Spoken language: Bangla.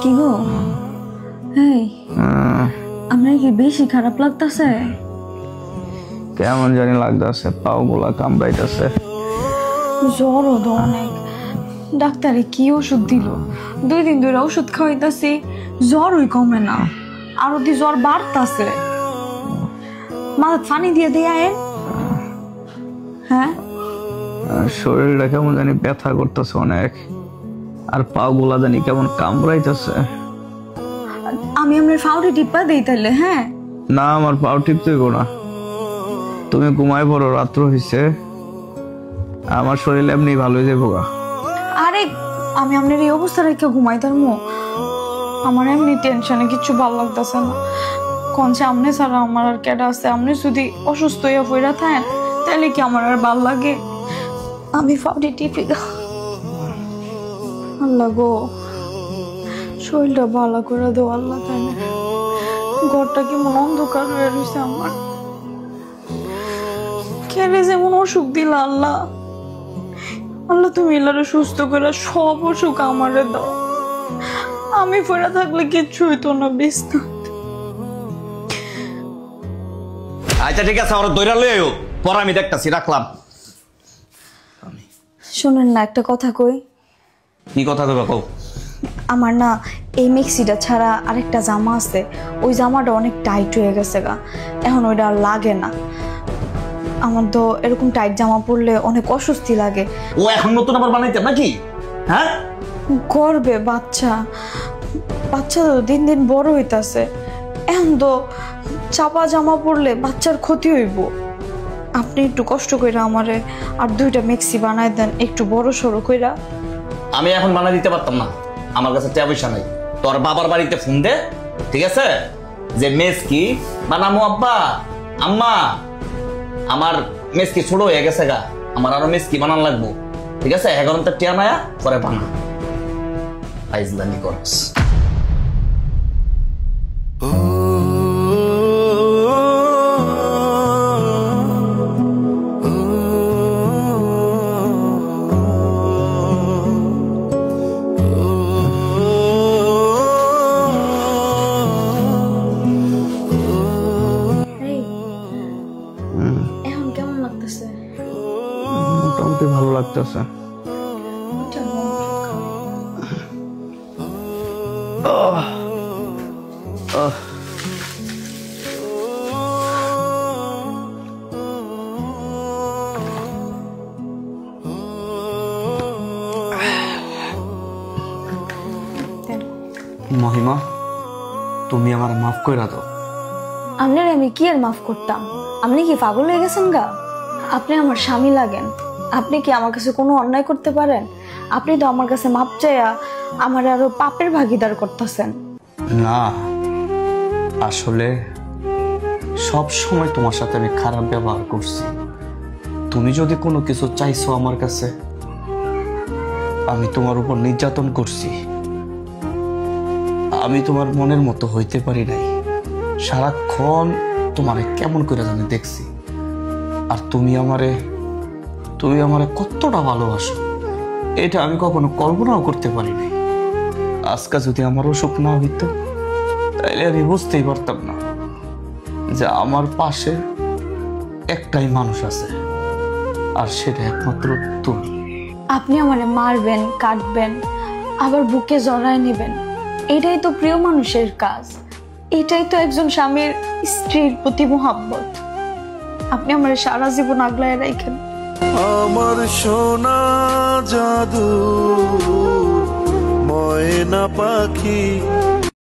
কি গো এই আমার কি বেশি খারাপ লাগতাছে? কেমন জানি লাগতাছে, পাও গুলা কামড়াইতাছে। জ্বরও তো অনেক। ডাক্তারে কি ওষুধ দিল, 2 দিন ধরে ওষুধ খাওয়াইতাছি, জ্বরই কমে না, আরো দি জ্বর বাড়তাছে। মাথা পানি দিয়ে দিয়ে আয়েন। হ্যাঁ, শরীরটা কেমন জানি ব্যথা করতেছে অনেক, আর পাও গুলা জানি কেমন কামড়াইতেছে। আমি আপনার ফাউটি টিপা দিই তাহলে? হ্যাঁ না, আমার পাও টিপতে গো না, তুমি ঘুমাই পড়ো, রাত্র হইছে, আমার শরীর এমনি ভালো হয়ে যাবো গা। আরে আমি আপনার এই অবস্থা রেখে ঘুমাইতার মো, আমার এমনি টেনশনে কিছু ভালো লাগতেছে না। কোন সামনে ছাড়া আমার আর কেডা আছে? আপনি যদি অসুস্থ হইয়া পড়া থাকেন তাহলে কি আমার আর ভাল লাগে? আমি ফাউটি টিপি গা। আল্লাহ গো, শরীরটা ভালো করে দেও আল্লাহ, তাই না? ঘরটা কেমন অন্ধকার হয়ে রয়েছে আমার, খেলে যেমন অসুখ দিলা আল্লাহ। আল্লাহ তুমি এলারে সুস্থ করে সব অসুখ আমারে দাও, আমি পড়া থাকলে কিচ্ছু হইতো না। বিস্তার আচ্ছা ঠিক আছে, আমরা দৈরা লই আইও, পরে আমি দেখতাছি, রাখলাম। শোনেন না, একটা কথা কই। কি কথা কইবা কও? আমার না এই মেক্সিটা ছাড়া আরেকটা জামা আছে, ওই জামাটা অনেক টাইট হয়ে গেছে গা, এখন ওইটা আর লাগে না। আমার তো এরকম টাইট জামা পরলে অনেক অস্বস্তি লাগে। ও এখন নতুন আবার বানাইতে নাকি? হ্যাঁ, করবে বাচ্চা, বাচ্চা তো দিন দিন বড় হইতাছে, এখন তো চাপা জামা পরলে বাচ্চার ক্ষতি হইব। আপনি একটু কষ্ট কইরা আমারে আর 2টা মেক্সি বানাই দেন, একটু বড় সড়ো কইরা। আমি এখন বানাই দিতে পারতাম না, আমার কাছে টাকা পয়সা নাই। তোর বাবার বাড়িতে ফোন দে, ঠিক আছে, যে মেসকি বানামো আব্বা আম্মা, আমার মেসকি ছোট হয়ে গেছে গা, আমার আরো মেসকি বানান লাগবো, ঠিক আছে? এখন তো টিয়া মায়া পরে বানা আইজলামি করস। এখন কেমন লাগতেছে? মোটামুটি ভালো লাগতেছে। মহিমা, তুমি আমার মাফ কইরা দাও। আপনার আমি কি আর মাফ করতাম? আপনি কি পাগল হয়ে গেছেন গা? আপনি আমার স্বামী লাগেন, আপনি কি আমার কাছে কোনো অন্যায় করতে পারেন? আপনি তো আমার কাছে মাপ চাইয়া আমার আরো পাপের ভাগিদার করতেছেন। না, আসলে সব সময় তোমার সাথে আমি খারাপ ব্যবহার করছি। তুমি যদি কোনো কিছু চাইছো আমার কাছে, আমি তোমার উপর নির্যাতন করছি। আমি তোমার মনের মতো হইতে পারি নাই, সারাক্ষণ তোমারে কেমন করে জানি দেখছি। আর তুমি আমারে কতটা ভালোবাসো এটা আমি কখনো কল্পনাও করতে পারি নাই। আজকে যদি আমার অসুখ না হইতো তাইলে আমি বুঝতেই পারতাম না যে আমার পাশে একটাই মানুষ আছে, আর সেটা একমাত্র তুমি। আপনি আমারে মারবেন, কাটবেন, আবার বুকে জড়ায় নেবেন, এটাই তো প্রিয় মানুষের কাজ, এটাই তো একজন স্বামীর স্ত্রীর প্রতি মোহাব্বত। আপনি আমার সারা জীবন আগলায় রাখেন। আমার সোনা জাদু ময়না পাখি